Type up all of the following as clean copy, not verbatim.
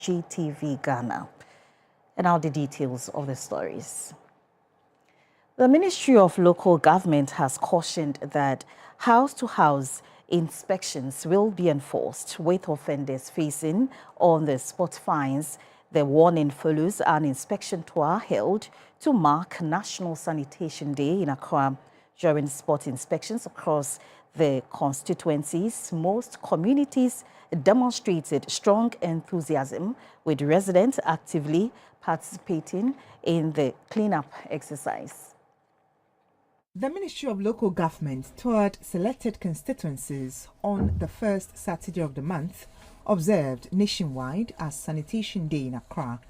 GTV Ghana. And now the details of the stories. The Ministry of Local Government has cautioned that house-to-house inspections will be enforced, with offenders facing on-the-spot fines. The warning follows an inspection tour held to mark National Sanitation Day in Accra. During spot inspections across the constituencies, most communities demonstrated strong enthusiasm, with residents actively participating in the cleanup exercise. The Ministry of Local Government toured selected constituencies on the first Saturday of the month, observed nationwide as Sanitation Day in Accra.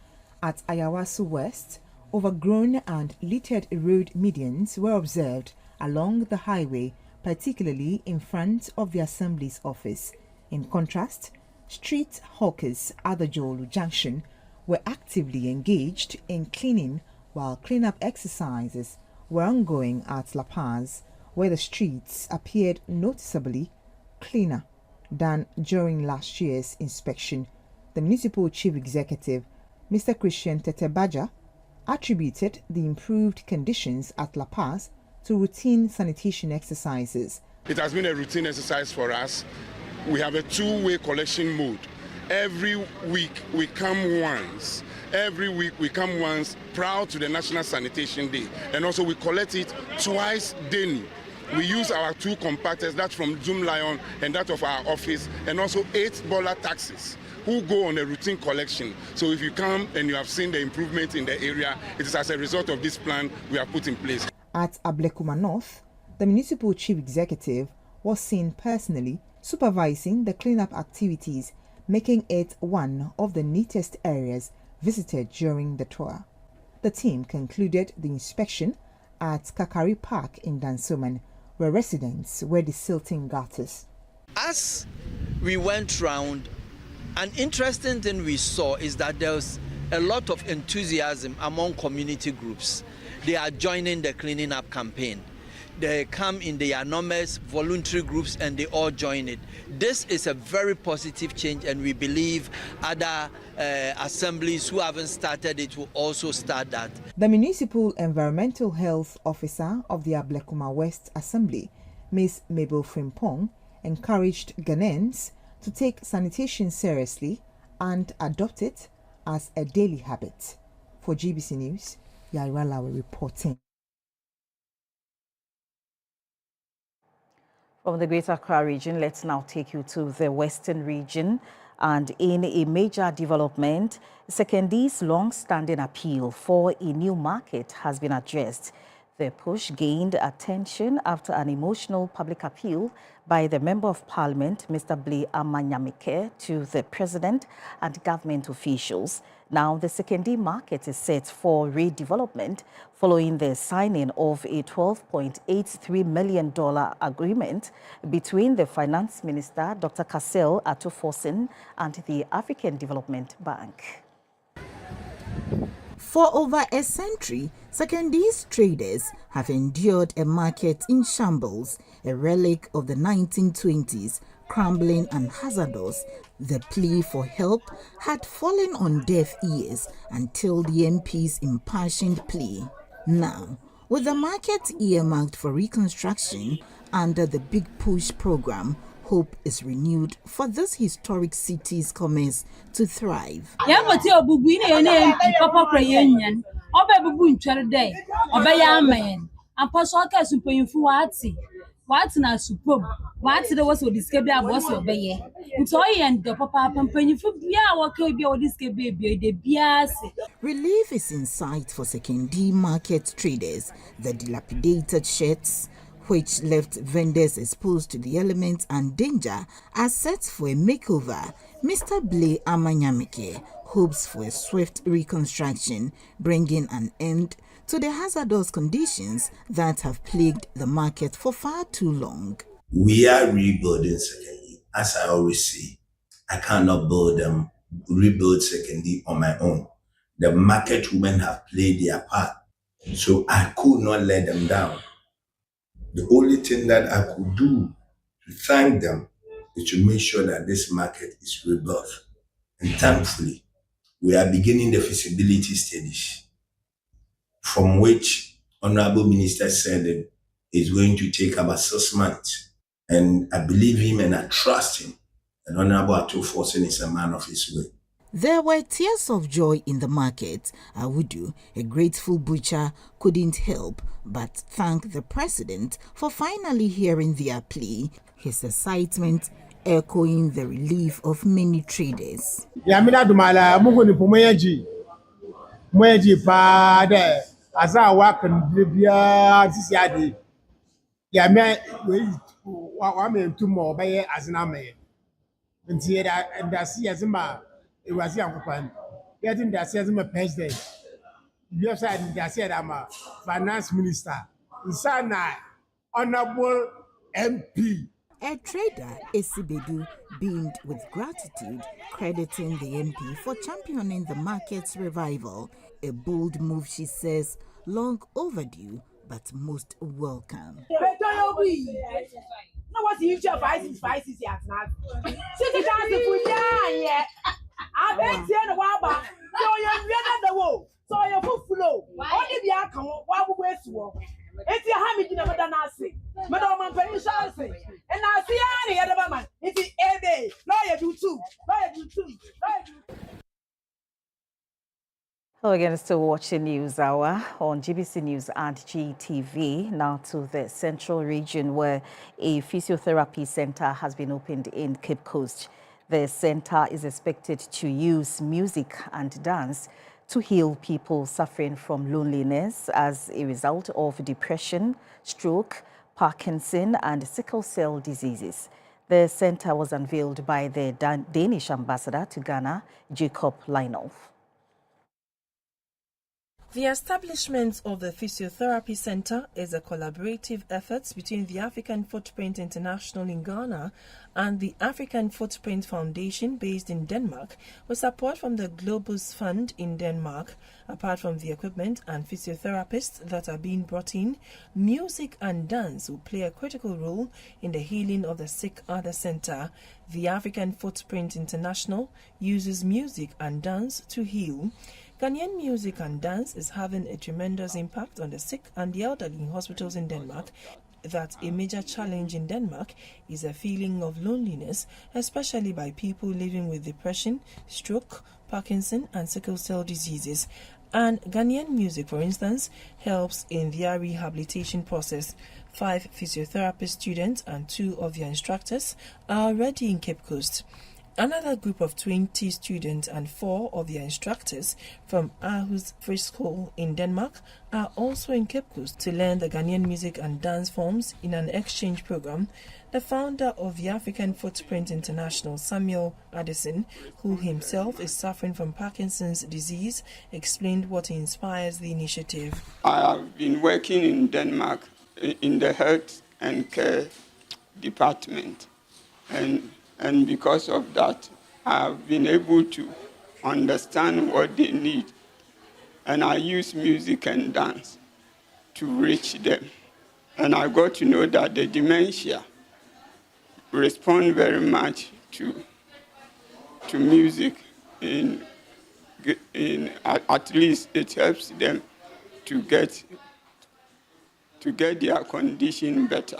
At Ayawaso West, overgrown and littered road medians were observed along the highway, particularly in front of the Assembly's office. In contrast, street hawkers at the Jolu Junction were actively engaged in cleaning, while cleanup exercises were ongoing at La Paz, where the streets appeared noticeably cleaner than during last year's inspection. The municipal chief executive, Mr. Christian Tetebaja, attributed the improved conditions at La Paz to routine sanitation exercises. It has been a routine exercise for us. We have a two-way collection mode. Every week we come once. Every week we come once proud to the National Sanitation Day. And also we collect it twice daily. We use our two compactors, that from Zoom Lion and that of our office, and also 8 baller taxis who go on a routine collection. So if you come and you have seen the improvement in the area, it is as a result of this plan we have put in place. At Ablekuma North, the municipal chief executive was seen personally supervising the cleanup activities, making it one of the neatest areas visited during the tour. The team concluded the inspection at Kakari Park in Dansoman, where residents were desilting gutters. As we went round, an interesting thing we saw is that there was a lot of enthusiasm among community groups. They are joining the cleaning up campaign. They come in their numbers, voluntary groups, and they all join it. This is a very positive change, and we believe other assemblies who haven't started it will also start that. The Municipal Environmental Health Officer of the Ablekuma West Assembly, Ms. Mabel Frimpong, encouraged Ghanaians to take sanitation seriously and adopt it as a daily habit. For GBC News, Yaira Lawe reporting. From the Greater Accra region, let's now take you to the Western region. And in a major development, Sekondi's long-standing appeal for a new market has been addressed. The push gained attention after an emotional public appeal by the Member of Parliament, Mr. Blay Amanyamike, to the President and government officials. Now, the Sekondi market is set for redevelopment following the signing of a $12.83 million agreement between the Finance Minister, Dr. Cassel Atuforsen, and the African Development Bank. For over a century, Sekondi's traders have endured a market in shambles, a relic of the 1920s, crumbling and hazardous. The plea for help had fallen on deaf ears until the MP's impassioned plea. Now, with the market earmarked for reconstruction under the Big Push program, hope is renewed for this historic city's commerce to thrive. Relief is in sight for Sekondi market traders. The dilapidated sheds, which left vendors exposed to the elements and danger, are set for a makeover. Mr. Blay Amanyamike hopes for a swift reconstruction, bringing an end to the hazardous conditions that have plagued the market for far too long. We are rebuilding Sekondi. As I always say, I cannot rebuild Sekondi on my own. The market women have played their part, so I could not let them down. The only thing that I could do to thank them is to make sure that this market is rebuilt. And thankfully, we are beginning the feasibility studies, from which Honorable Minister said it is going to take about 6 months. And I believe him and I trust him. And Honorable Ato Forson is a man of his word. There were tears of joy in the market. Awudu, a grateful butcher, couldn't help but thank the president for finally hearing their plea, his excitement echoing the relief of many traders. Yamina Dumala, Muguni Pumayaji, Muyaji Pade, Aza Wakan Libya, Sisiadi. Yamia, Wame Tumo, Baye Azname. And see that, and I see Azima, it was young Pan. Getting that says my president. You have said that said I'm a finance minister. Insana, honorable MP. A trader, Esibedu, beamed with gratitude, crediting the MP for championing the market's revival. A bold move, she says, long overdue, but most welcome. Hello again, still watching News Hour on GBC News and GTV. Now to the central region where a physiotherapy center has been opened in Cape Coast. The center is expected to use music and dance to heal people suffering from loneliness as a result of depression, stroke, Parkinson and sickle cell diseases. The center was unveiled by the Danish ambassador to Ghana, Jacob Linolf. The establishment of the Physiotherapy Center is a collaborative effort between the African Footprint International in Ghana and the African Footprint Foundation based in Denmark, with support from the Globus Fund in Denmark. Apart from the equipment and physiotherapists that are being brought in, music and dance will play a critical role in the healing of the sick at the center. The African Footprint International uses music and dance to heal. Ghanaian music and dance is having a tremendous impact on the sick and the elderly in hospitals in Denmark. That a major challenge in Denmark is a feeling of loneliness, especially by people living with depression, stroke, Parkinson and sickle cell diseases. And Ghanaian music, for instance, helps in their rehabilitation process. 5 physiotherapy students and 2 of their instructors are already in Cape Coast. Another group of 20 students and 4 of their instructors from Aarhus Free School in Denmark are also in Cape Coast to learn the Ghanaian music and dance forms in an exchange program. The founder of the African Footprint International, Samuel Addison, who himself is suffering from Parkinson's disease, explained what inspires the initiative. I have been working in Denmark in the health and care department, and because of that, I've been able to understand what they need. And I use music and dance to reach them. And I got to know that the dementia respond very much to music. At least it helps them to get their condition better.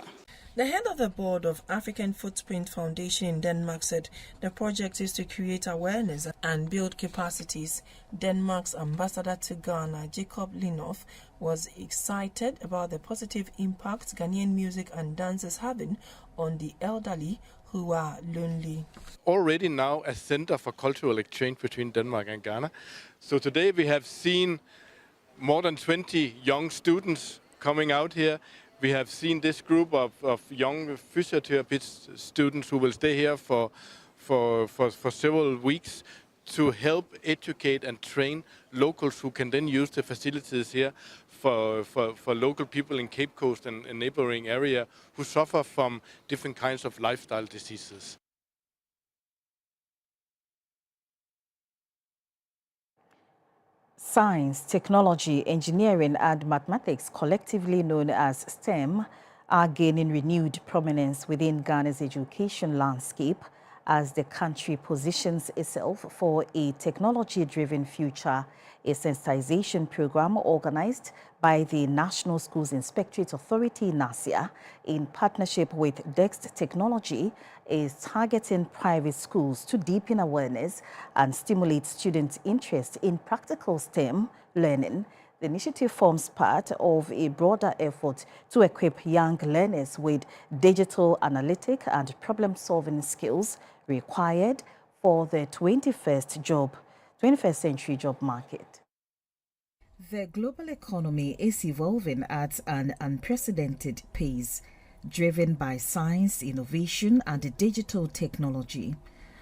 The head of the board of African Footprint Foundation in Denmark said the project is to create awareness and build capacities. Denmark's ambassador to Ghana, Jacob Linolf, was excited about the positive impact Ghanaian music and dance is having on the elderly who are lonely. Already now a center for cultural exchange between Denmark and Ghana. So today we have seen more than 20 young students coming out here. We have seen this group of young physiotherapist students who will stay here for several weeks to help educate and train locals who can then use the facilities here for local people in Cape Coast and neighboring area who suffer from different kinds of lifestyle diseases. Science, technology, engineering and mathematics, collectively known as STEM, are gaining renewed prominence within Ghana's education landscape as the country positions itself for a technology-driven future. A sensitization program organized by the National Schools Inspectorate Authority, NASIA, in partnership with Dext Technology, is targeting private schools to deepen awareness and stimulate students' interest in practical STEM learning. The initiative forms part of a broader effort to equip young learners with digital analytic and problem-solving skills required for the 21st century job market. The global economy is evolving at an unprecedented pace, driven by science, innovation, and digital technology.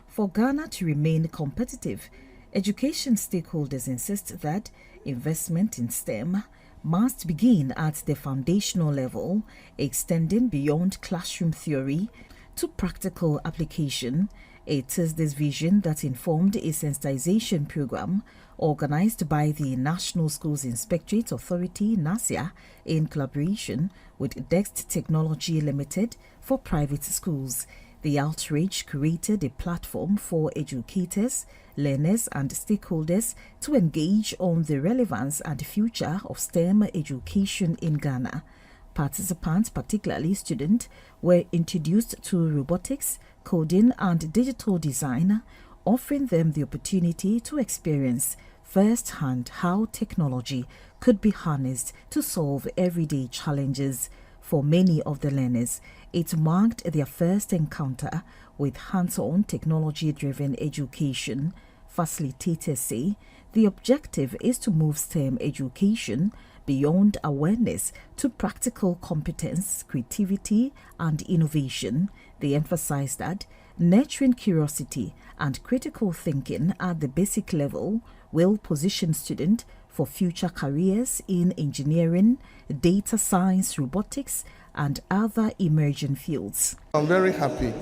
For Ghana to remain competitive, education stakeholders insist that investment in STEM must begin at the foundational level, extending beyond classroom theory to practical application. It is this vision that informed a sensitization program organized by the National Schools Inspectorate Authority, NASIA, in collaboration with Dext Technology Limited for private schools. The outreach created a platform for educators, learners, and stakeholders to engage on the relevance and future of STEM education in Ghana. Participants, particularly students, were introduced to robotics, coding, and digital design, offering them the opportunity to experience firsthand how technology could be harnessed to solve everyday challenges. For many of the learners, it marked their first encounter with hands-on technology-driven education. Facilitators say the objective is to move STEM education beyond awareness to practical competence, creativity, and innovation. They emphasize that nurturing curiosity and critical thinking at the basic level will position students for future careers in engineering, data science, robotics, and other emerging fields. I'm very happy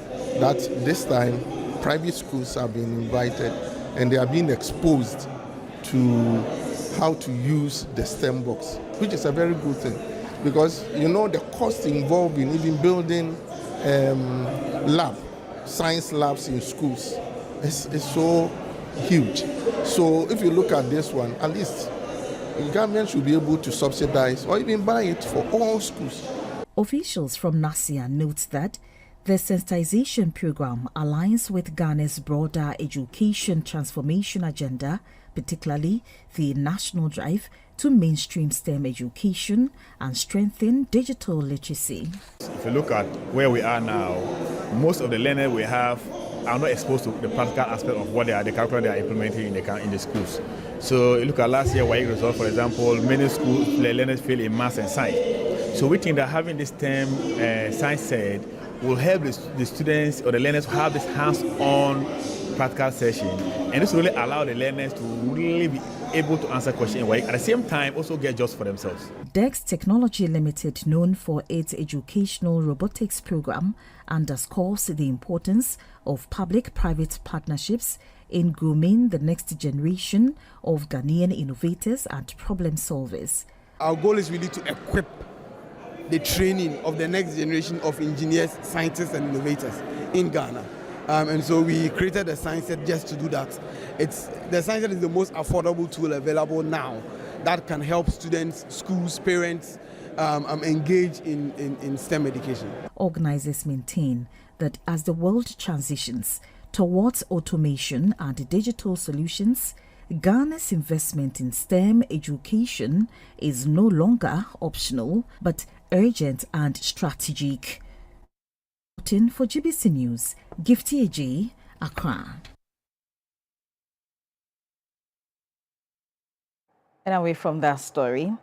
that this time private schools are being invited and they are being exposed to how to use the STEM box, which is a very good thing because you know the cost involved in even building science labs in schools is so huge. So if you look at this one, at least the government should be able to subsidize or even buy it for all schools. Officials from NASIA note that the sensitization program aligns with Ghana's broader education transformation agenda, particularly the national drive to mainstream STEM education and strengthen digital literacy. If you look at where we are now, most of the learners we have are not exposed to the practical aspect of what the curriculum they are implementing in the schools. So you look at last year WAEC results, for example, many schools, the learners fail in maths and science. So we think that having this STEM science said will help the students or the learners to have this hands-on practical session, and this will really allow the learners to really be able to answer questions in WAEC, at the same time also get jobs for themselves. Dext Technology Limited, known for its educational robotics program, underscores the importance of public-private partnerships in grooming the next generation of Ghanaian innovators and problem solvers. Our goal is really to equip the training of the next generation of engineers, scientists, and innovators in Ghana. And so we created a science set just to do that. The science set is the most affordable tool available now that can help students, schools, parents engage in STEM education. Organizers maintain that as the world transitions towards automation and digital solutions, Ghana's investment in STEM education is no longer optional, but urgent and strategic. For GBC News, Gifty Eji, Accra. And away from that story,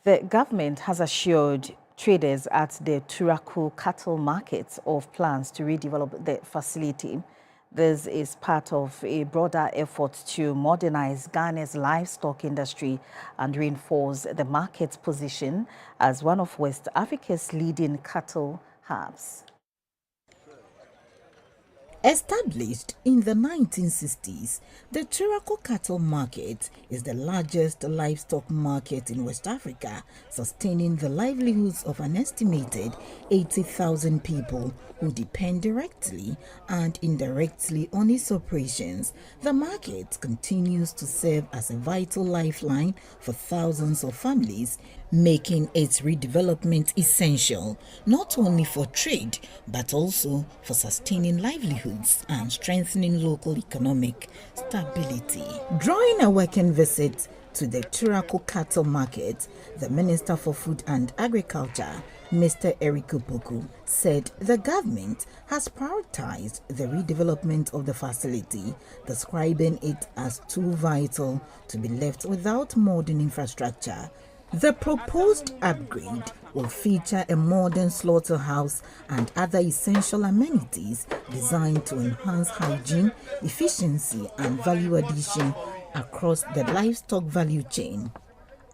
the government has assured traders at the Turaku cattle markets of plans to redevelop the facility. This is part of a broader effort to modernize Ghana's livestock industry and reinforce the market's position as one of West Africa's leading cattle hubs. Established in the 1960s, the Turako Cattle Market is the largest livestock market in West Africa, sustaining the livelihoods of an estimated 80,000 people who depend directly and indirectly on its operations. The market continues to serve as a vital lifeline for thousands of families, making its redevelopment essential, not only for trade, but also for sustaining livelihoods and strengthening local economic stability. During a working visit to the Turako Cattle Market, the Minister for Food and Agriculture, Mr. Eric Opoku, said the government has prioritized the redevelopment of the facility, describing it as too vital to be left without modern infrastructure. The proposed upgrade will feature a modern slaughterhouse and other essential amenities designed to enhance hygiene, efficiency, and value addition across the livestock value chain.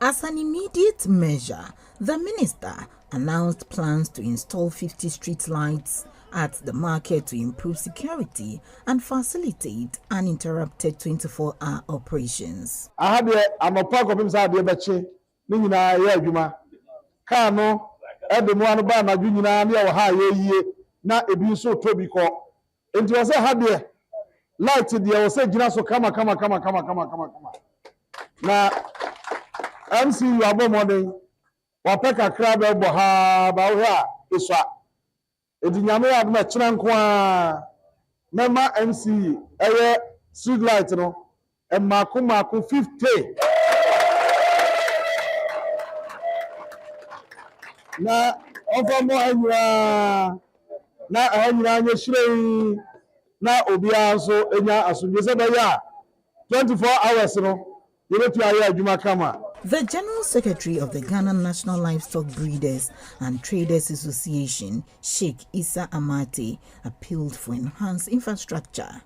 As an immediate measure, the minister announced plans to install 50 street lights at the market to improve security and facilitate uninterrupted 24-hour operations. ne nyinaa yɛ adwuma kaa no ɛde mu ano ba anadwo nyinaa ne ɛwɔ ha yɛ yie na ebi nso to bi kɔ nti wɔ sɛ ha deɛ light deɛ wɔ sɛ gyina so kama na MCU abɔ mmɔden wɔpɛ kakra bɛbɔ ha ba wo a esua edi nyame yɛ adoma kyerɛ nko a mɛma MCU ɛyɛ street light no mako 50 na ọfọmọ anyira na anyira anya shirei na obia nso enya asomdwe se bɛyɛ 24 hours no yebetu ayɛ adwuma kama. The General Secretary of the Ghana National Livestock Breeders and Traders Association, Sheikh Issa Amate, appealed for enhanced infrastructure.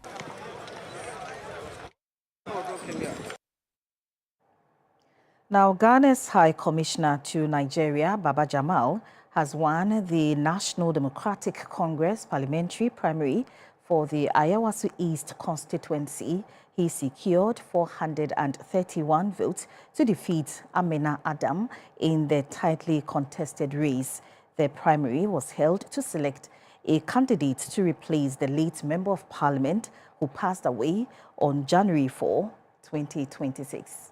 Now, Ghana's High Commissioner to Nigeria, Baba Jamal, has won the National Democratic Congress parliamentary primary for the Ayawaso East constituency. He secured 431 votes to defeat Amina Adam in the tightly contested race. The primary was held to select a candidate to replace the late Member of Parliament who passed away on January 4, 2026.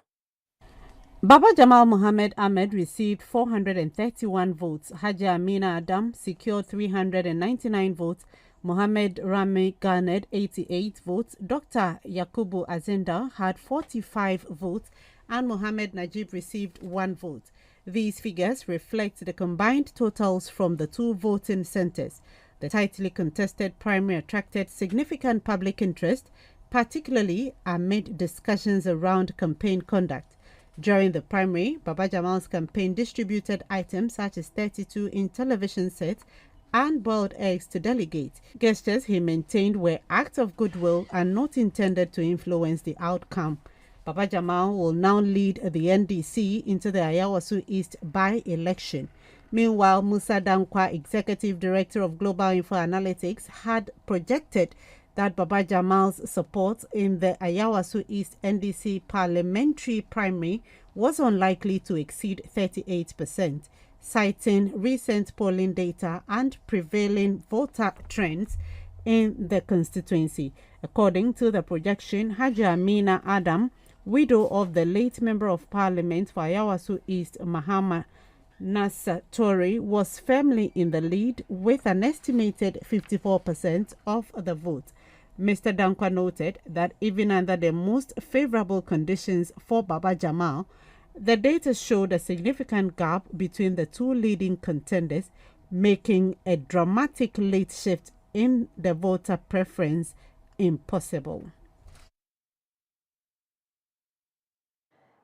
Baba Jamal Mohammed Ahmed received 431 votes. Haji Amina Adam secured 399 votes. Mohammed Rami garnered 88 votes. Dr. Yakubu Azenda had 45 votes. And Mohammed Najib received 1 vote. These figures reflect the combined totals from the 2 voting centers. The tightly contested primary attracted significant public interest, particularly amid discussions around campaign conduct. During the primary, Baba Jamal's campaign distributed items such as 32 in television sets and boiled eggs to delegates. Gestures he maintained were acts of goodwill and not intended to influence the outcome. Baba Jamal will now lead the NDC into the Ayawaso East by-election. Meanwhile, Musa Dankwa, Executive Director of Global Info Analytics, had projected that Baba Jamal's support in the Ayawaso East NDC parliamentary primary was unlikely to exceed 38%, citing recent polling data and prevailing voter trends in the constituency. According to the projection, Haji Amina Adam, widow of the late Member of Parliament for Ayawaso East, Mahama Nasatori, was firmly in the lead with an estimated 54% of the vote. Mr. Dankwa noted that even under the most favorable conditions for Baba Jamal, the data showed a significant gap between the 2 leading contenders, making a dramatic late shift in the voter preference impossible.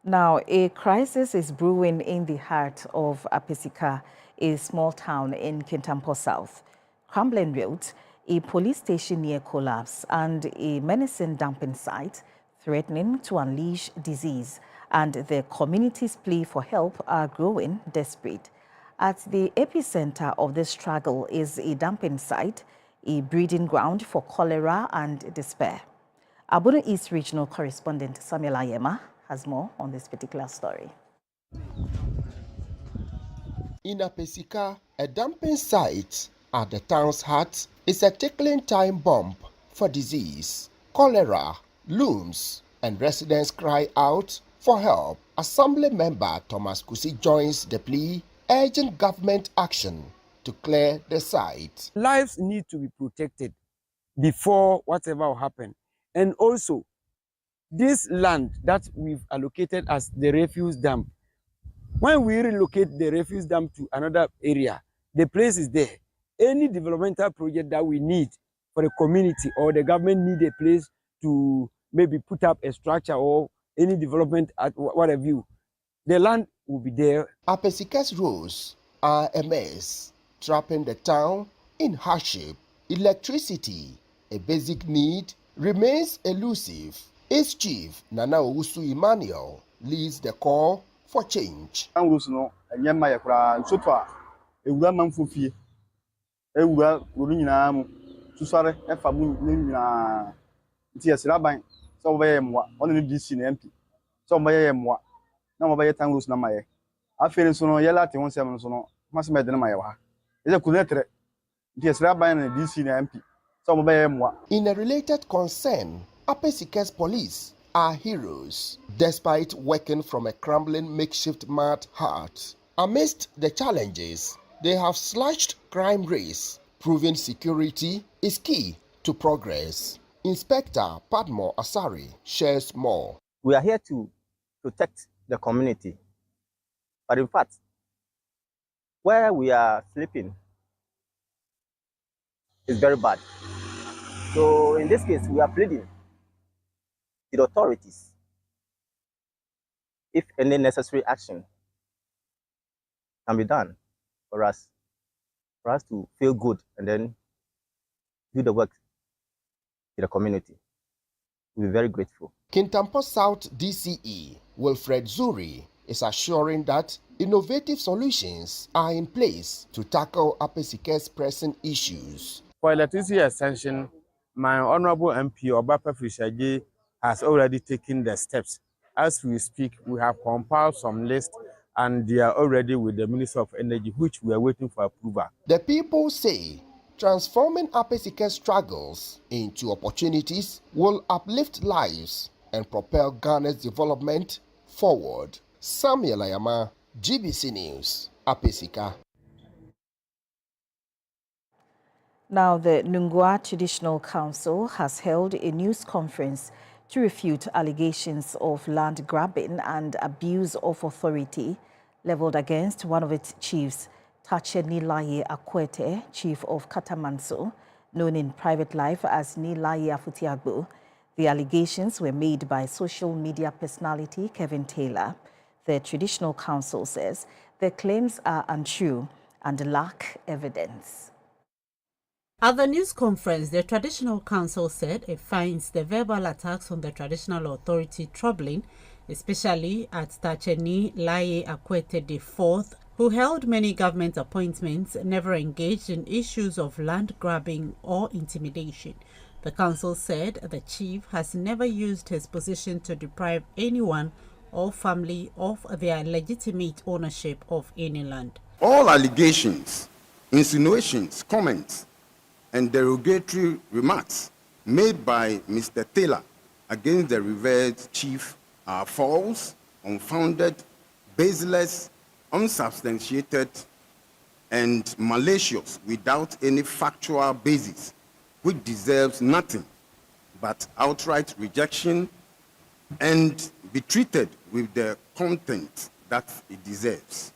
Now, a crisis is brewing in the heart of Apesika, a small town in Kintampo South. Crumbling Road, a police station near collapse, and a menacing dumping site threatening to unleash disease, and the community's plea for help are growing desperate. At the epicenter of this struggle is a dumping site a breeding ground for cholera and despair. Our Bono East Regional Correspondent Samuel Ayema has more on this particular story. In Apesika, a dumping site at the town's heart is a tickling time bomb for disease. Cholera looms and residents cry out for help. Assembly member Thomas Kusi joins the plea, urging government action to clear the site. Lives need to be protected before whatever will happen. And also, this land that we've allocated as the refuse dump, when we relocate the refuse dump to another area, the place is there. Any developmental project that we need for the community or the government need a place to maybe put up a structure or any development at whatever view, the land will be there. Apesika's roads are a mess, trapping the town in hardship. Electricity, a basic need, remains elusive. Its chief, Nana Owusu Emmanuel, leads the call for change. In a related concern, Apesika's police are heroes, despite working from a crumbling makeshift mud hut. Amidst the challenges, they have slashed crime rates, proving security is key to progress. Inspector Padmo Asari shares more. We are here to protect the community, but in fact, where we are sleeping is very bad. So in this case, we are pleading to the authorities if any necessary action can be done for us to feel good and then do the work in the community. We'll be very grateful. Kintampo South DCE, Wilfred Zuri, is assuring that innovative solutions are in place to tackle Apesika's pressing issues. For electricity extension, my honorable MP, Obapa Fishaji, has already taken the steps. As we speak, we have compiled some lists and they are already with the Minister of Energy, which we are waiting for approval. The people say transforming Apesika's struggles into opportunities will uplift lives and propel Ghana's development forward. Samuel Ayama, GBC News, Apesika. Now, the Nungua Traditional Council has held a news conference to refute allegations of land grabbing and abuse of authority leveled against one of its chiefs, Tache Nilaye Akwete, chief of Katamanso, known in private life as Nilaye Afutiagbo. The allegations were made by social media personality Kevin Taylor. The Traditional Council says the claims are untrue and lack evidence. At the news conference, the Traditional Council said it finds the verbal attacks on the traditional authority troubling, especially at Tacheni Laye Akwete IV, who held many government appointments, never engaged in issues of land grabbing or intimidation. The council said the chief has never used his position to deprive anyone or family of their legitimate ownership of any land. All allegations, insinuations, comments, and derogatory remarks made by Mr. Taylor against the revered chief are false, unfounded, baseless, unsubstantiated, and malicious without any factual basis, which deserves nothing but outright rejection and be treated with the content that it deserves.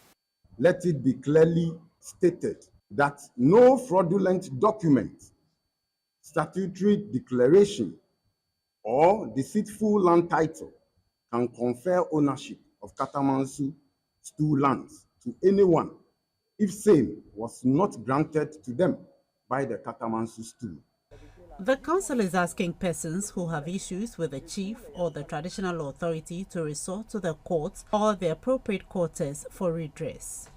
Let it be clearly stated that no fraudulent document, statutory declaration, or deceitful land title can confer ownership of Katamansu stool lands to anyone if same was not granted to them by the Katamansu stool. The council is asking persons who have issues with the chief or the traditional authority to resort to the courts or the appropriate quarters for redress.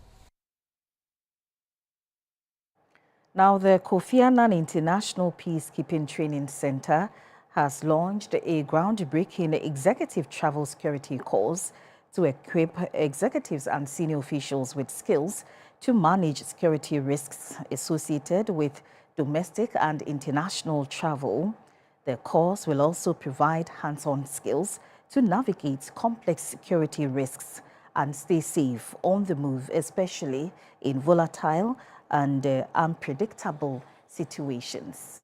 Now, the Kofi Annan International Peacekeeping Training Center has launched a groundbreaking executive travel security course to equip executives and senior officials with skills to manage security risks associated with domestic and international travel. The course will also provide hands-on skills to navigate complex security risks and stay safe on the move, especially in volatile and unpredictable situations.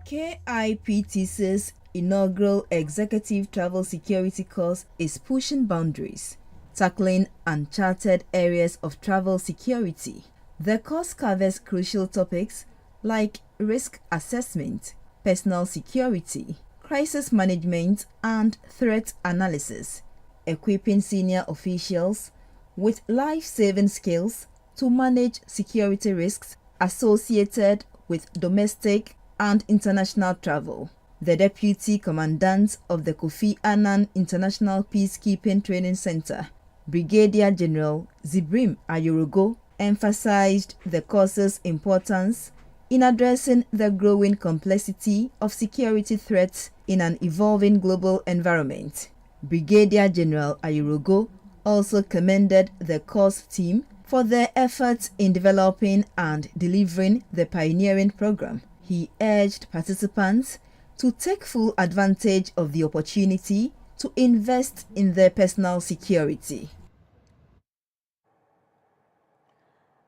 KIPTC's inaugural Executive Travel Security course is pushing boundaries, tackling uncharted areas of travel security. The course covers crucial topics like risk assessment, personal security, crisis management, and threat analysis, equipping senior officials with life-saving skills to manage security risks associated with domestic and international travel. The Deputy Commandant of the Kofi Annan International Peacekeeping Training Center, Brigadier General Zibrim Ayorogo, emphasized the course's importance in addressing the growing complexity of security threats in an evolving global environment. Brigadier General Ayorogo also commended the course team for their efforts in developing and delivering the pioneering program. He urged participants to take full advantage of the opportunity to invest in their personal security.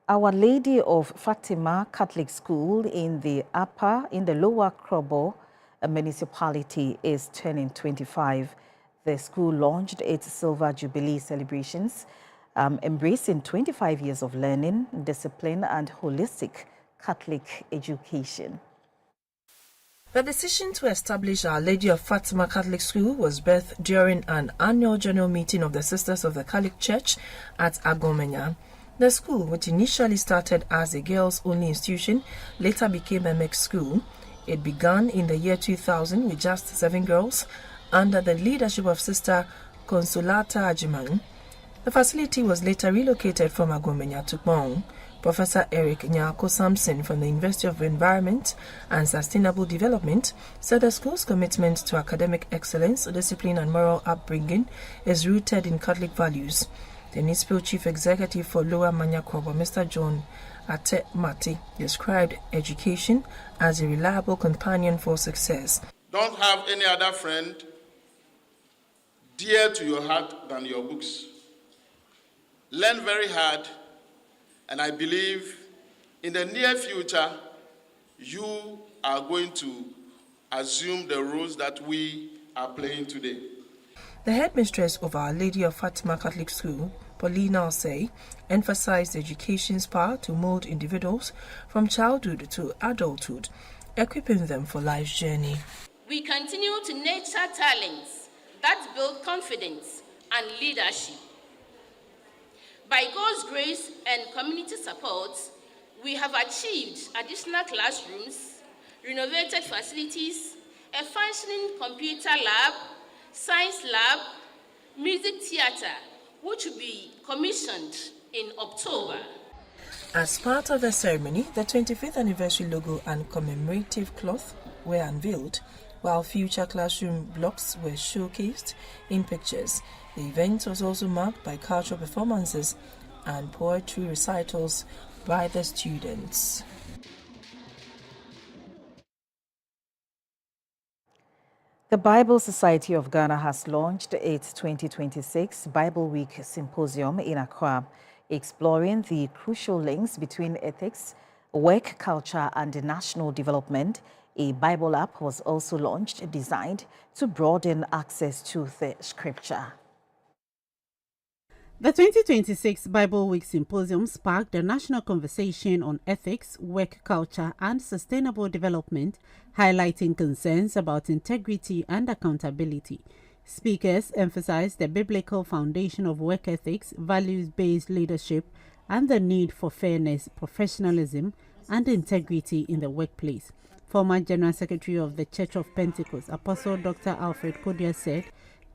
Our Lady of Fatima Catholic School in the Lower Krobo municipality is turning 25. The school launched its Silver Jubilee celebrations, embracing 25 years of learning, discipline, and holistic Catholic education. The decision to establish Our Lady of Fatima Catholic School was birthed during an annual general meeting of the Sisters of the Catholic Church at Agomenya. The school, which initially started as a girls-only institution, later became a mixed school. It began in the year 2000 with just 7 girls under the leadership of Sister Consolata Ajiman. The facility was later relocated from Agomenya to Kpong. Professor Eric Nyako Sampson from the University of Environment and Sustainable Development said the school's commitment to academic excellence, discipline, and moral upbringing is rooted in Catholic values. The municipal chief executive for Lower Manyakobo, Mr. John Ate Mati, described education as a reliable companion for success. Don't have any other friend dear to your heart than your books. Learn very hard, and I believe in the near future, you are going to assume the roles that we are playing today. The headmistress of Our Lady of Fatima Catholic School, Paulina Osei, emphasized education's power to mold individuals from childhood to adulthood, equipping them for life's journey. We continue to nurture talents that build confidence and leadership. By God's grace and community support, we have achieved additional classrooms, renovated facilities, a functioning computer lab, science lab, music theater, which will be commissioned in October. As part of the ceremony, the 25th anniversary logo and commemorative cloth were unveiled, while future classroom blocks were showcased in pictures. The event was also marked by cultural performances and poetry recitals by the students. The Bible Society of Ghana has launched its 2026 Bible Week Symposium in Accra, exploring the crucial links between ethics, work culture, and national development. A Bible app was also launched, designed to broaden access to the scripture. The 2026 Bible Week Symposium sparked a national conversation on ethics, work culture, and sustainable development, highlighting concerns about integrity and accountability. Speakers emphasized the biblical foundation of work ethics, values-based leadership, and the need for fairness, professionalism, and integrity in the workplace. Former General Secretary of the Church of Pentecost, Apostle Dr. Alfred Kodia, said,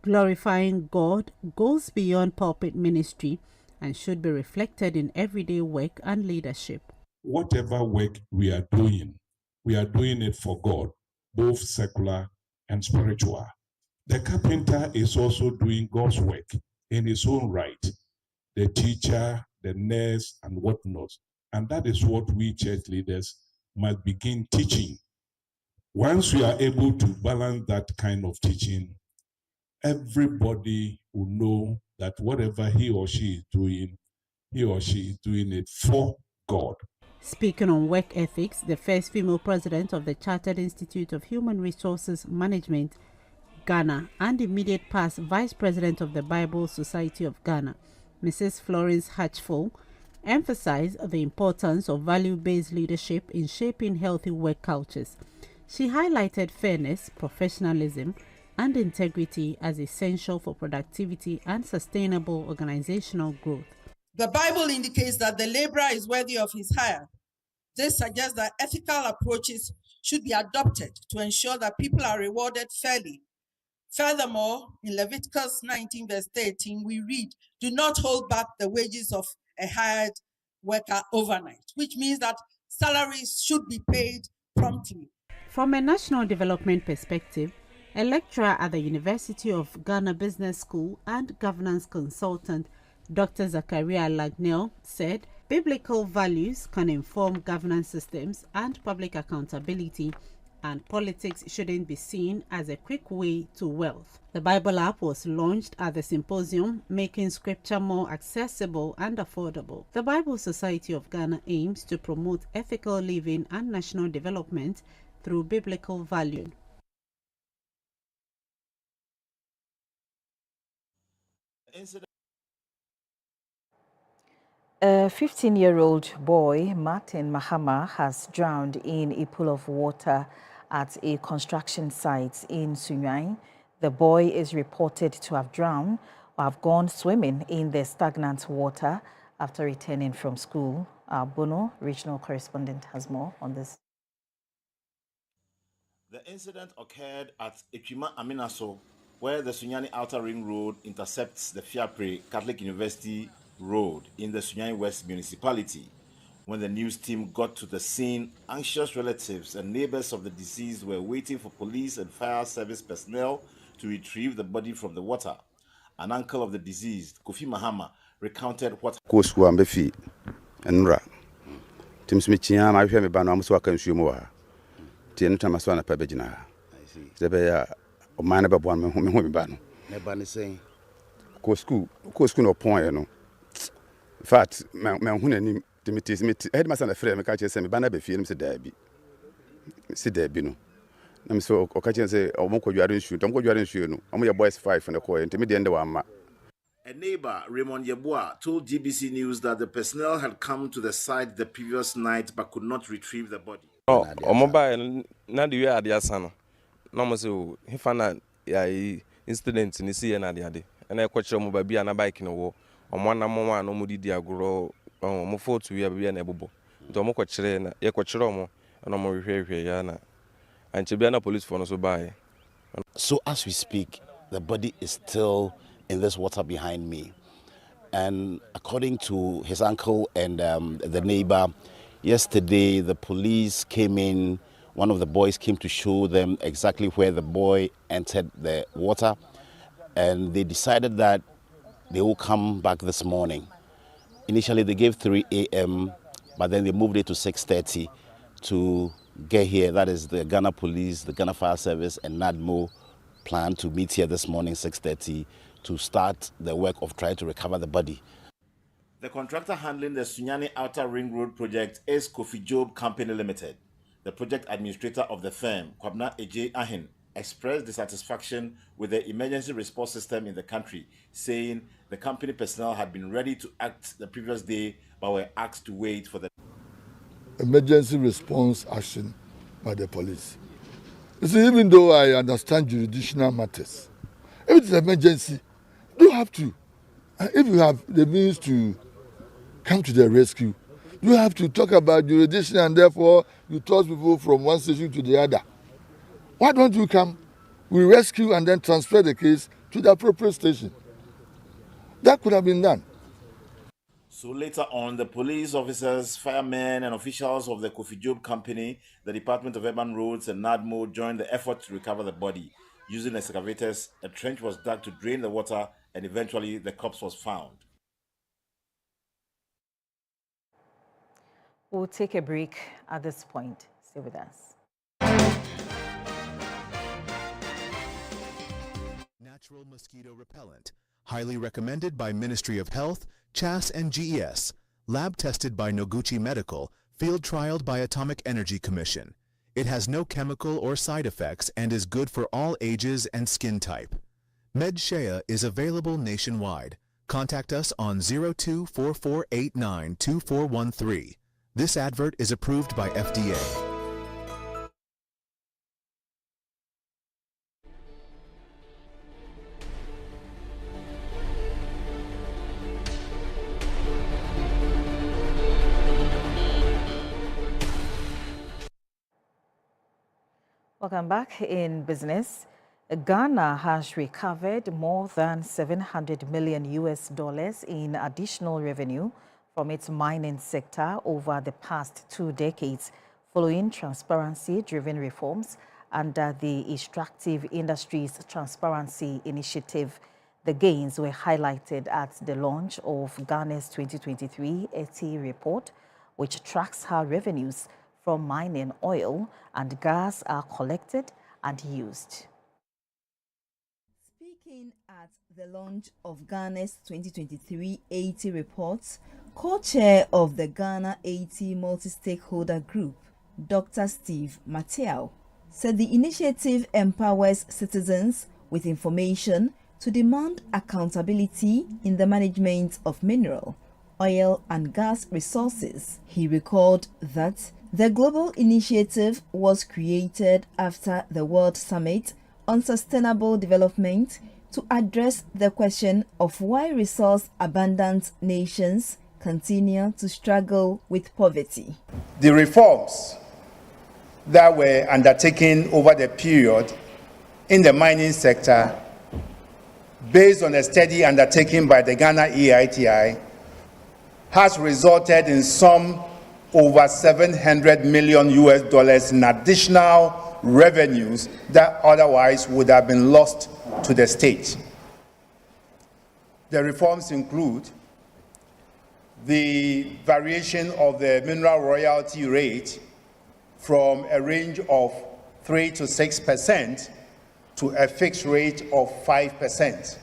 "Glorifying God goes beyond pulpit ministry and should be reflected in everyday work and leadership." whatever work we are doing it for God, both secular and spiritual. The carpenter is also doing God's work in his own right, the teacher, the nurse, and whatnot. And that is what we church leaders must begin teaching. Once we are able to balance that kind of teaching, everybody will know that whatever he or she is doing it for God. Speaking on work ethics, the first female president of the Chartered Institute of Human Resources Management, Ghana, and immediate past vice president of the Bible Society of Ghana, Mrs. Florence Hatchful, emphasized the importance of value-based leadership in shaping healthy work cultures. She highlighted fairness, professionalism, and integrity as essential for productivity and sustainable organizational growth. The Bible indicates that the laborer is worthy of his hire. This suggests that ethical approaches should be adopted to ensure that people are rewarded fairly. Furthermore, in Leviticus 19 verse 13, we read, "Do not hold back the wages of a hired worker overnight," which means that salaries should be paid promptly. From a national development perspective, a lecturer at the University of Ghana Business School and governance consultant Dr. Zachariah Lagnell said, biblical values can inform governance systems and public accountability, and politics shouldn't be seen as a quick way to wealth. The Bible app was launched at the symposium, making scripture more accessible and affordable. The Bible Society of Ghana aims to promote ethical living and national development through biblical value. A 15-year-old boy, Martin Mahama, has drowned in a pool of water at a construction site in Sunyani. The boy is reported to have drowned or have gone swimming in the stagnant water after returning from school. Our Bono regional correspondent has more on this. The incident occurred at Ekwima Aminaso, where the Sunyani Outer Ring Road intercepts the Fiapre Catholic University Road in the Sunyani West municipality. When the news team got to the scene, anxious relatives and neighbors of the deceased were waiting for police and fire service personnel to retrieve the body from the water. An uncle of the deceased, Kofi Mahama, recounted what happened. In fact, headmaster frame me catch say me bana be fie me say dabi. See dabi no. Na me so o catch say o mo kodware nsuo, tom kodware nsuo no. O mo ye boys 5 na call enti me de ende wa ma. A neighbor, Raymond Yeboah, told GBC News that the personnel had come to the site the previous night but could not retrieve the body. Oh, mobile na the way adiasa no. No mo say o hefa na ya incident ni see na ade. Na e kwachire mo ba bia na bike no wo. Omo na mo wa no mo didi agoro mo photo ya bia na ebobo. Nto mo kwachire na ye kwachire omo na mo hwehwe ya na anche bia na police for no so buy. So as we speak, the body is still in this water behind me. And according to his uncle and the neighbor, yesterday the police came in. One of the boys came to show them exactly where the boy entered the water. And they decided that they will come back this morning. Initially they gave 3 a.m., but then they moved it to 6:30 to get here. That is the Ghana Police, the Ghana Fire Service, and NADMO plan to meet here this morning, 6:30, to start the work of trying to recover the body. The contractor handling the Sunyani Outer Ring Road project is Kofi Job Company Limited. The project administrator of the firm, Kwabna Eje Ahin, expressed dissatisfaction with the emergency response system in the country, saying the company personnel had been ready to act the previous day but were asked to wait for the emergency response action by the police. You see, even though I understand jurisdictional matters, if it's an emergency, you have to. And if you have the means to come to the rescue, you have to talk about jurisdiction and therefore you toss people from one station to the other. Why don't you come? We rescue and then transfer the case to the appropriate station. That could have been done. So later on, the police officers, firemen, and officials of the Kofi Job Company, the Department of Urban Roads, and NADMO joined the effort to recover the body. Using excavators, a trench was dug to drain the water, and eventually the corpse was found. We'll take a break at this point. Stay with us. Natural mosquito repellent. Highly recommended by Ministry of Health, CHAS and GES. Lab tested by Noguchi Medical, field trialed by Atomic Energy Commission. It has no chemical or side effects and is good for all ages and skin type. MedShea is available nationwide. Contact us on 0244892413. This advert is approved by FDA. Welcome back. In business, Ghana has recovered more than $700 million in additional revenue from its mining sector over the past 2 decades, following transparency-driven reforms under the Extractive Industries Transparency Initiative. The gains were highlighted at the launch of Ghana's 2023 ETI report, which tracks how revenues from mining oil and gas are collected and used. Speaking at the launch of Ghana's 2023 ETI report, co-chair of the Ghana ETI Multi-Stakeholder Group, Dr. Steve Mateo, said the initiative empowers citizens with information to demand accountability in the management of mineral, oil and gas resources. He recalled that the global initiative was created after the World Summit on Sustainable Development to address the question of why resource-abundant nations continue to struggle with poverty. The reforms that were undertaken over the period in the mining sector, based on a study undertaken by the Ghana EITI, has resulted in some over $700 million in additional revenues that otherwise would have been lost to the state. The reforms include the variation of the mineral royalty rate from a range of 3 to 6% to a fixed rate of 5%.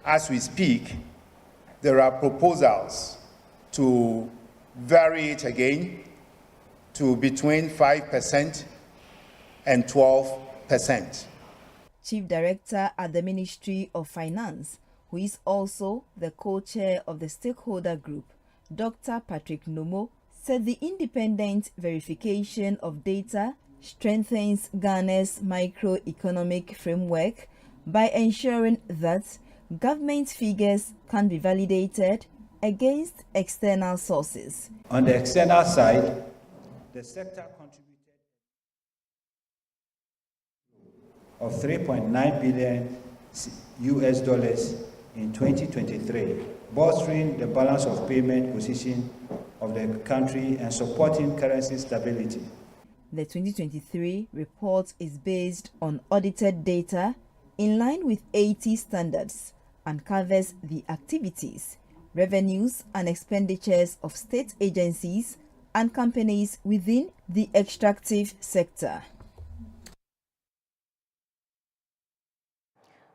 As we speak, there are proposals to vary it again to between 5% and 12%. Chief Director at the Ministry of Finance, who is also the co-chair of the stakeholder group, Dr. Patrick Nomo, said the independent verification of data strengthens Ghana's microeconomic framework by ensuring that government figures can be validated against external sources. On the external side, the sector contributed of $3.9 billion in 2023, bolstering the balance of payment position of the country and supporting currency stability. The 2023 report is based on audited data in line with ETI standards and covers the activities, revenues and expenditures of state agencies and companies within the extractive sector.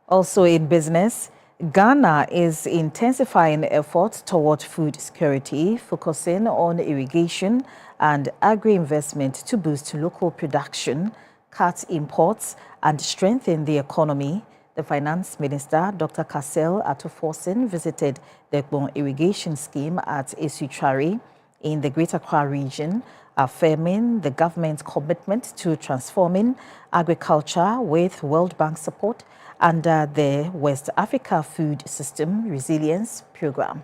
Also in business, Ghana is intensifying efforts toward food security, focusing on irrigation and agri-investment to boost local production, cut imports, and strengthen the economy. The Finance Minister, Dr. Cassel Atuforsen, visited the Ekbon irrigation scheme at Esuchari in the Greater Accra region, affirming the government's commitment to transforming agriculture with World Bank support under the West Africa Food System Resilience Program.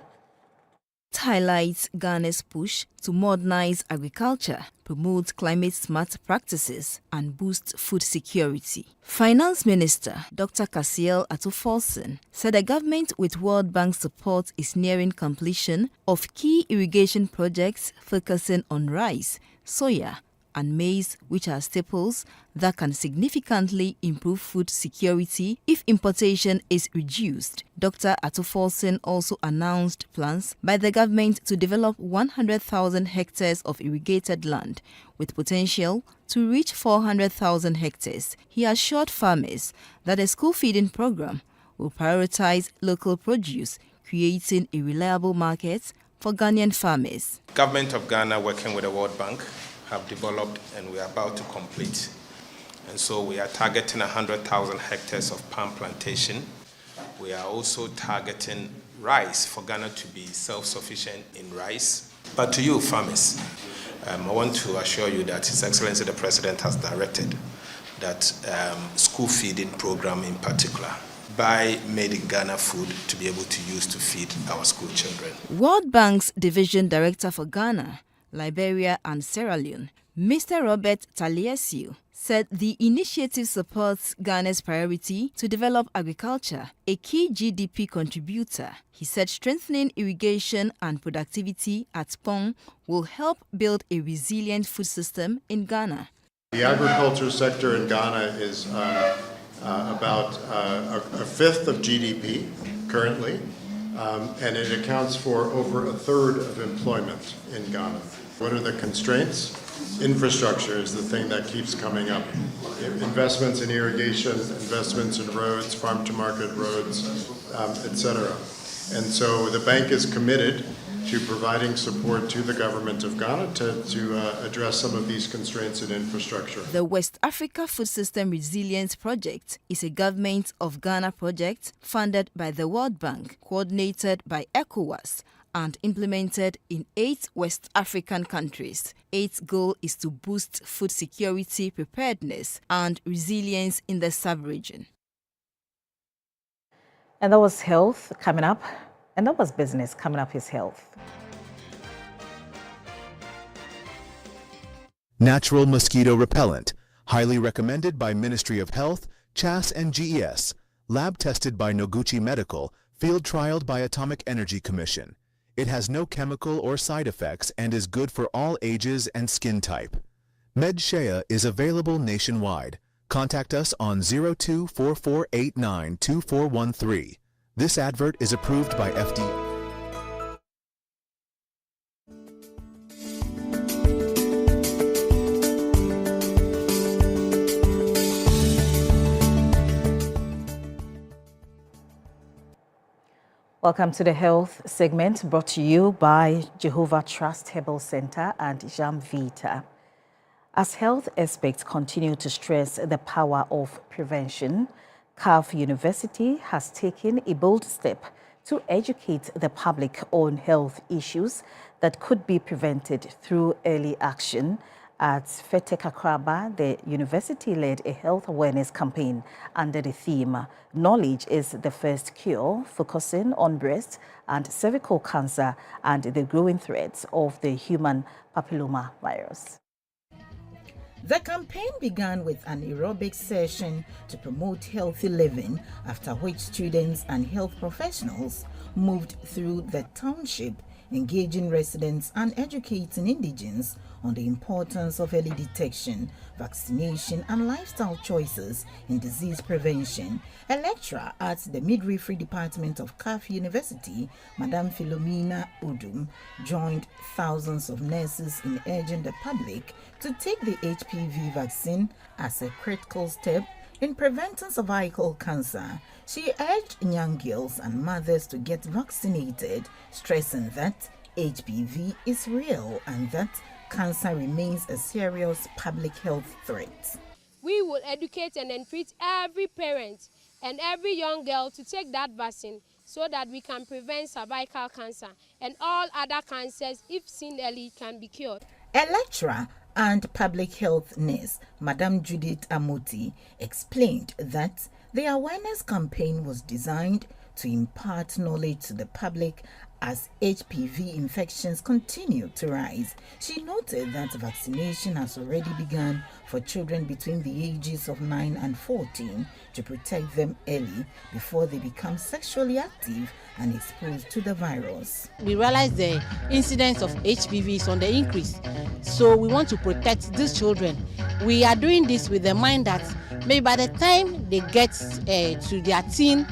highlights Ghana's push to modernize agriculture, promote climate-smart practices, and boost food security. Finance Minister Dr. Kasiel Atuforsen said the government with World Bank support is nearing completion of key irrigation projects focusing on rice, soya, and maize, which are staples that can significantly improve food security if importation is reduced. Dr. Atuforsen also announced plans by the government to develop 100,000 hectares of irrigated land with potential to reach 400,000 hectares. He assured farmers that the school feeding program will prioritize local produce, creating a reliable market for Ghanaian farmers. Government of Ghana, working with the World Bank, have developed and we are about to complete. And so we are targeting 100,000 hectares of palm plantation. We are also targeting rice for Ghana to be self-sufficient in rice. But to you farmers, I want to assure you that His Excellency the President has directed that school feeding program in particular buy made in Ghana food to be able to use to feed our school children. World Bank's Division Director for Ghana, Liberia and Sierra Leone, Mr. Robert Taliesio, said the initiative supports Ghana's priority to develop agriculture, a key GDP contributor. He said strengthening irrigation and productivity at Pong will help build a resilient food system in Ghana. The agriculture sector in Ghana is about a fifth of GDP currently, and it accounts for over a third of employment in Ghana. What are the constraints? Infrastructure is the thing that keeps coming up. Investments in irrigation, investments in roads, farm-to-market roads, etc. And so the bank is committed to providing support to the government of Ghana to address some of these constraints in infrastructure. The West Africa Food System Resilience Project is a Government of Ghana project funded by the World Bank, coordinated by ECOWAS, and implemented in 8 West African countries. Its goal is to boost food security, preparedness, and resilience in the sub-region. And that was health coming up, and that was business coming up is health. Natural mosquito repellent, highly recommended by Ministry of Health, CHAS and GES, lab tested by Noguchi Medical, field trialed by Atomic Energy Commission. It has no chemical or side effects and is good for all ages and skin type. MedShea is available nationwide. Contact us on 0244892413. This advert is approved by FDA. Welcome to the health segment brought to you by Jehovah Trust Herbal Center and Jam Vita. As health experts continue to stress the power of prevention, CAF University has taken a bold step to educate the public on health issues that could be prevented through early action. At FETEC Akraba, the university led a health awareness campaign under the theme, Knowledge is the First Cure, focusing on breast and cervical cancer and the growing threats of the human papilloma virus. The campaign began with an aerobic session to promote healthy living, after which students and health professionals moved through the township, engaging residents and educating indigents on the importance of early detection, vaccination, and lifestyle choices in disease prevention. A lecturer at the Midwifery Department of CAF University, Madame Philomena Udum, joined thousands of nurses in urging the public to take the HPV vaccine as a critical step in preventing cervical cancer. She urged young girls and mothers to get vaccinated, stressing that HPV is real and that cancer remains a serious public health threat. We will educate and entreat every parent and every young girl to take that vaccine so that we can prevent cervical cancer and all other cancers, if seen early, can be cured. A lecturer and public health nurse, Madame Judith Amoti, explained that the awareness campaign was designed to impart knowledge to the public as HPV infections continue to rise. She noted that vaccination has already begun for children between the ages of 9 and 14 to protect them early before they become sexually active and exposed to the virus. We realize the incidence of HPV is on the increase, so we want to protect these children. We are doing this with the mind that maybe by the time they get to their teen,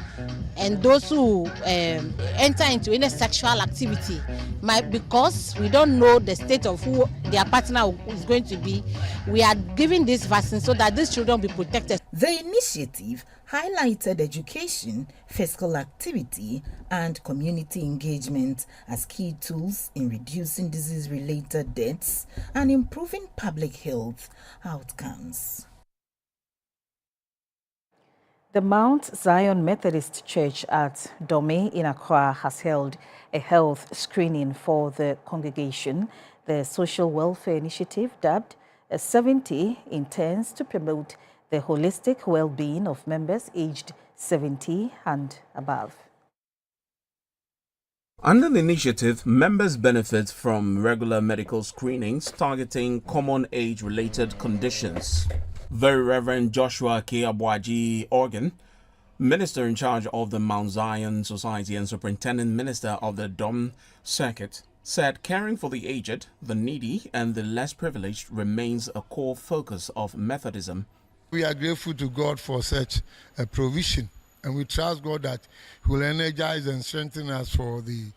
and those who enter into any sexual activity, because we don't know the state of who their partner is going to be, we are giving this vaccine so that these children will be protected. The initiative highlighted education, physical activity, and community engagement as key tools in reducing disease-related deaths and improving public health outcomes. The Mount Zion Methodist Church at Dome in Accra has held a health screening for the congregation. The Social Welfare Initiative, dubbed 70, intends to promote the holistic well-being of members aged 70 and above. Under the initiative, members benefit from regular medical screenings targeting common age-related conditions. Very Reverend Joshua K. Abwaji Organ, Minister in charge of the Mount Zion Society and Superintendent Minister of the Dome Circuit, said caring for the aged, the needy, and the less privileged remains a core focus of Methodism. We are grateful to God for such a provision, and we trust God that He will energize and strengthen us for the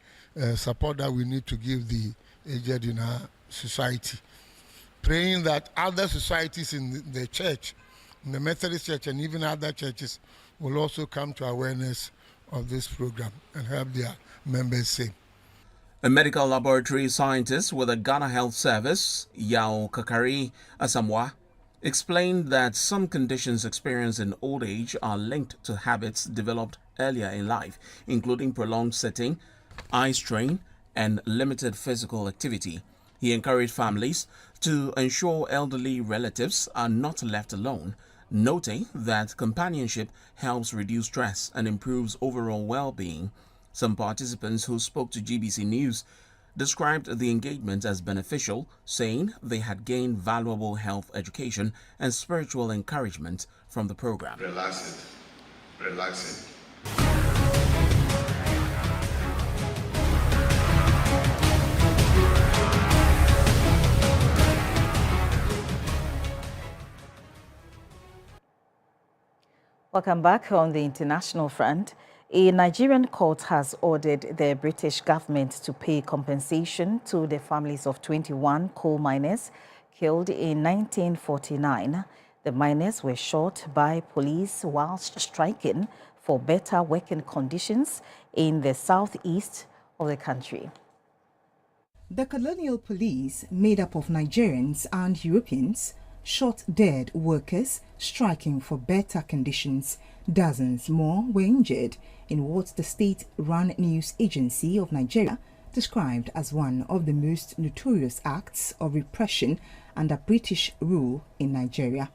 support that we need to give the aged in our society. Praying that other societies in the church, in the Methodist Church and even other churches, will also come to awareness of this program and help their members same. A medical laboratory scientist with the Ghana Health Service, Yao Kakari Asamwa, explained that some conditions experienced in old age are linked to habits developed earlier in life, including prolonged sitting, eye strain, and limited physical activity. He encouraged families to ensure elderly relatives are not left alone, noting that companionship helps reduce stress and improves overall well-being. Some participants who spoke to GBC News described the engagement as beneficial, saying they had gained valuable health education and spiritual encouragement from the program. Relaxing. Welcome back. On the international front, a Nigerian court has ordered the British government to pay compensation to the families of 21 coal miners killed in 1949. The miners were shot by police whilst striking for better working conditions in the southeast of the country. The colonial police, made up of Nigerians and Europeans, shot dead workers striking for better conditions. Dozens more were injured in what the state-run news agency of Nigeria described as one of the most notorious acts of repression under British rule in Nigeria.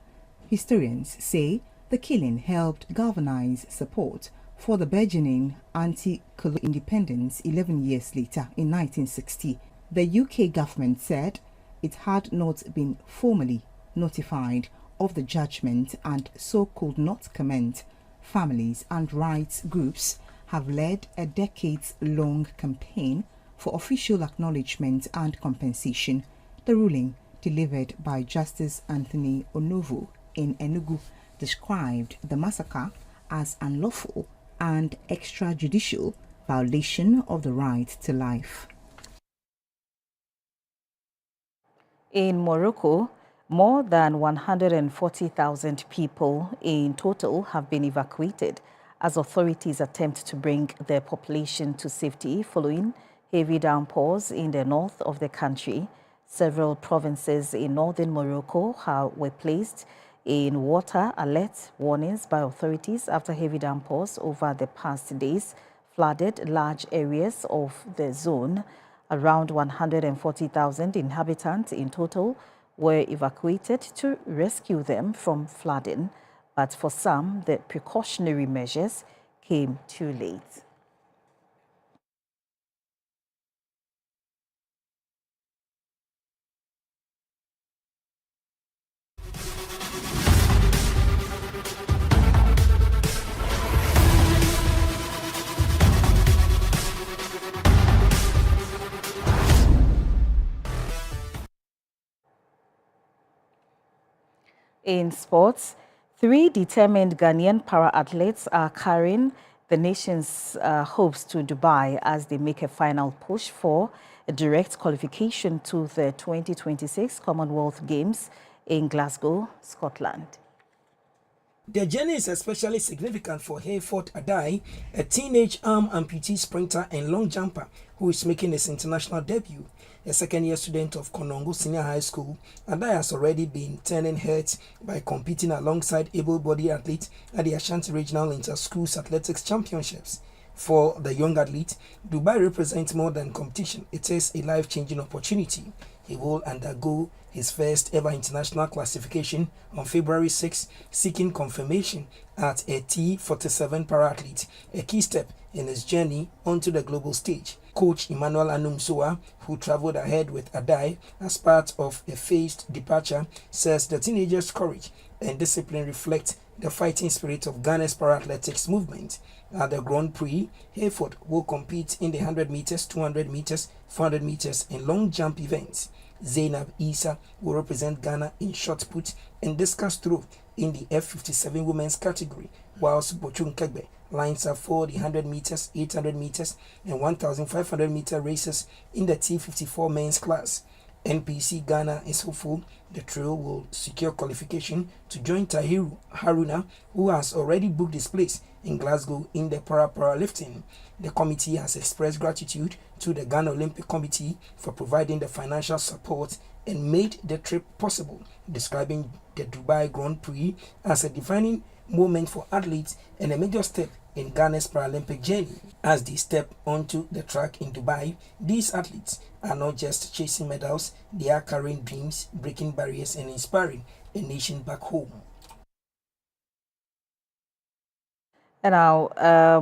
Historians say the killing helped galvanize support for the burgeoning anti-colonial independence 11 years later in 1960. The UK government said it had not been formally notified of the judgment and so could not comment. Families and rights groups have led a decades-long campaign for official acknowledgement and compensation. The ruling, delivered by Justice Anthony Onovo in Enugu, described the massacre as unlawful and extrajudicial violation of the right to life. In Morocco, more than 140,000 people in total have been evacuated as authorities attempt to bring their population to safety following heavy downpours in the north of the country. Several provinces in northern Morocco were placed in water alert warnings by authorities after heavy downpours over the past days flooded large areas of the zone. Around 140,000 inhabitants in total were evacuated to rescue them from flooding, but for some, the precautionary measures came too late. In sports, 3 determined Ghanaian para-athletes are carrying the nation's hopes to Dubai as they make a final push for a direct qualification to the 2026 Commonwealth Games in Glasgow, Scotland. Their journey is especially significant for Hayford Adai, a teenage arm amputee sprinter and long jumper who is making his international debut. A second-year student of Konongo Senior High School, Adai has already been turning heads by competing alongside able-bodied athletes at the Ashanti Regional Inter-Schools Athletics Championships. For the young athlete, Dubai represents more than competition. It is a life-changing opportunity. He will undergo his first ever international classification on February 6, seeking confirmation at a T47 para-athlete, a key step in his journey onto the global stage. Coach Emmanuel Anumsoa, who traveled ahead with Adai as part of a phased departure, says the teenager's courage and discipline reflect the fighting spirit of Ghana's para-athletics movement. At the Grand Prix, Hayford will compete in the 100 meters, 200 meters, 400 meters, and long jump events. Zainab Isa will represent Ghana in shot put and discus throw in the F57 women's category, whilst Bochum Kegbe lines up for the 100 meters, 800 meters, and 1,500 meter races in the T54 men's class. NPC Ghana is hopeful the trio will secure qualification to join Tahiru Haruna, who has already booked his place in Glasgow in the para-lifting. The committee has expressed gratitude to the Ghana Olympic Committee for providing the financial support and made the trip possible, describing the Dubai Grand Prix as a defining moment for athletes and a major step in Ghana's Paralympic journey. As they step onto the track in Dubai, these athletes are not just chasing medals, they are carrying dreams, breaking barriers, and inspiring a nation back home. And now,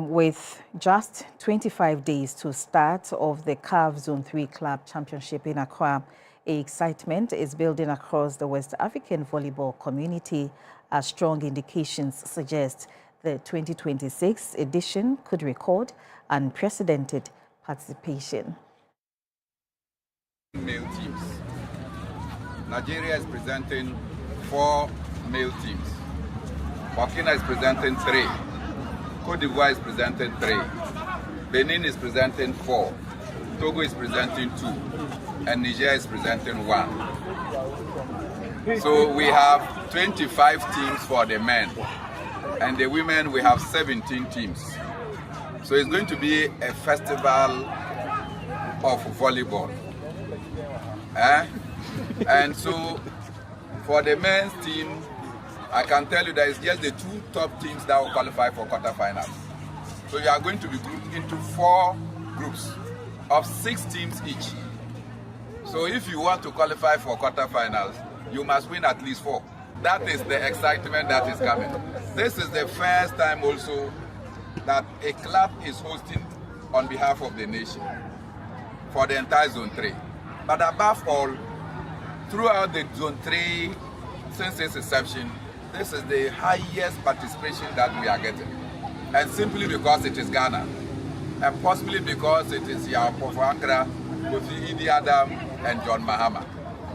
with just 25 days to start of the CAF Zone 3 Club Championship in Accra, excitement is building across the West African volleyball community as strong indications suggest the 2026 edition could record unprecedented participation. Male teams. Nigeria is presenting 4 male teams. Burkina is presenting 3. Cote d'Ivoire is presenting 3. Benin is presenting 4. Togo is presenting 2. And Niger is presenting 1. So we have 25 teams for the men. And the women, we have 17 teams. So it's going to be a festival of volleyball. And so for the men's team, I can tell you that it's just the 2 top teams that will qualify for quarterfinals. So you are going to be grouped into 4 groups of 6 teams each. So if you want to qualify for quarterfinals, you must win at least 4. That is the excitement that is coming. This is the first time also that a club is hosting on behalf of the nation for the entire Zone 3. But above all, throughout the Zone 3, since its inception, this is the highest participation that we are getting. And simply because it is Ghana, and possibly because it is Yapo Ankara, Kofi Idi Adam, and John Mahama.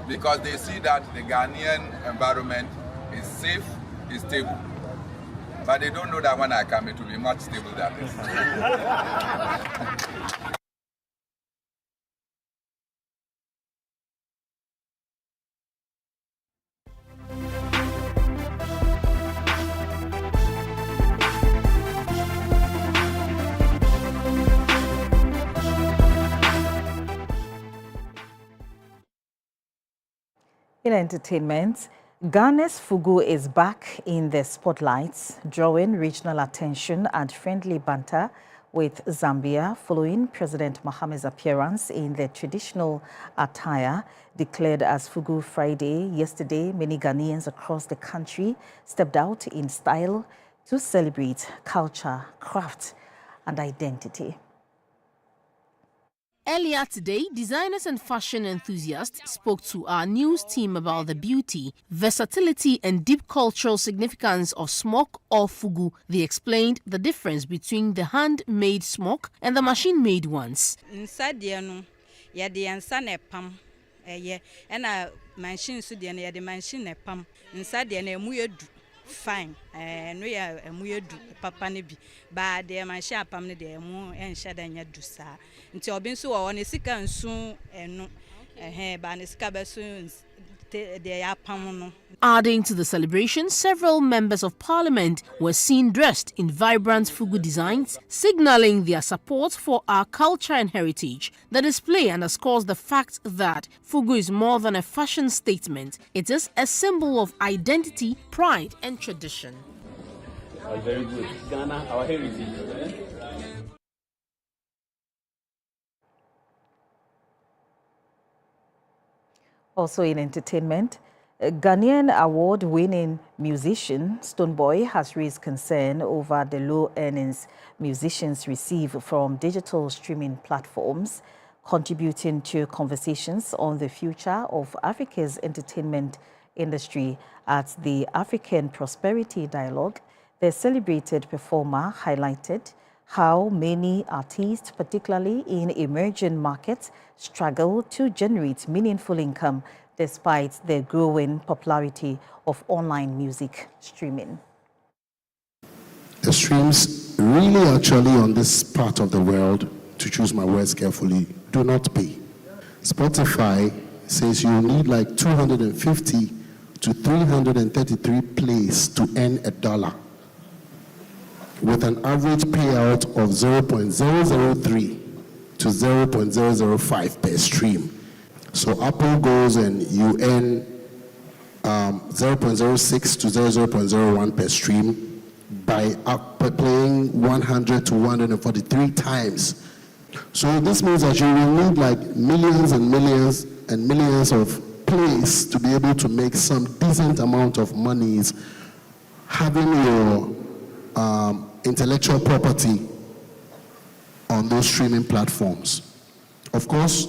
Because they see that the Ghanaian environment is safe, is stable. But they don't know that when I come, it will be much stable than this. In entertainment, Ghana's Fugu is back in the spotlights, drawing regional attention and friendly banter with Zambia following President Mahama's appearance in the traditional attire declared as Fugu Friday. Yesterday, many Ghanaians across the country stepped out in style to celebrate culture, craft, and identity. Earlier today, designers and fashion enthusiasts spoke to our news team about the beauty, versatility and deep cultural significance of smoke or fugu. They explained the difference between the handmade smoke and the machine-made ones. Fine, no ya emuyedu papa ne bi ba de man sha pam ne de emu enhya da nya du sa nti obi nso wo ne sika nsu enu ba ne sika be so de ya pam no. Adding to the celebration, several members of parliament were seen dressed in vibrant fugu designs, signaling their support for our culture and heritage. The display underscores the fact that fugu is more than a fashion statement. It is a symbol of identity, pride and tradition. Very good. Ghana, our heritage. Also in entertainment, Ghanaian award-winning musician Stonebwoy has raised concern over the low earnings musicians receive from digital streaming platforms, contributing to conversations on the future of Africa's entertainment industry. At the African Prosperity Dialogue, the celebrated performer highlighted how many artists, particularly in emerging markets, struggle to generate meaningful income despite the growing popularity of online music streaming. The streams really actually on this part of the world, to choose my words carefully, do not pay. Spotify says you need like 250 to 333 plays to earn $1, with an average payout of 0.003 to 0.005 per stream. So Apple goes and you earn 0.06 to 0.01 per stream by playing 100 to 143 times. So this means that you will need like millions and millions and millions of plays to be able to make some decent amount of monies having your intellectual property on those streaming platforms. Of course,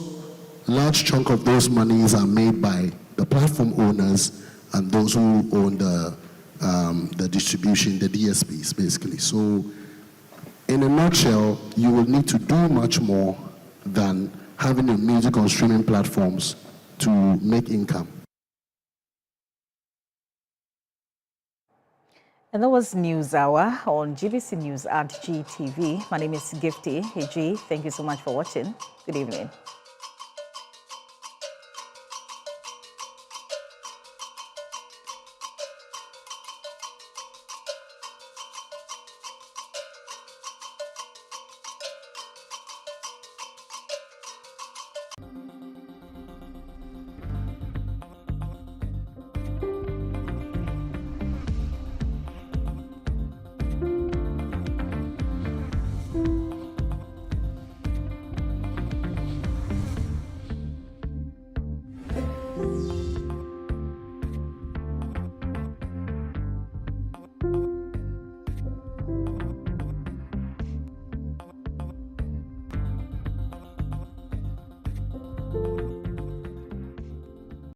large chunk of those monies are made by the platform owners and those who own the distribution, the DSPs, basically. So, in a nutshell, you will need to do much more than having your music on streaming platforms to make income. And that was News Hour on GBC News and GTV. My name is Gifty Eji. Thank you so much for watching. Good evening.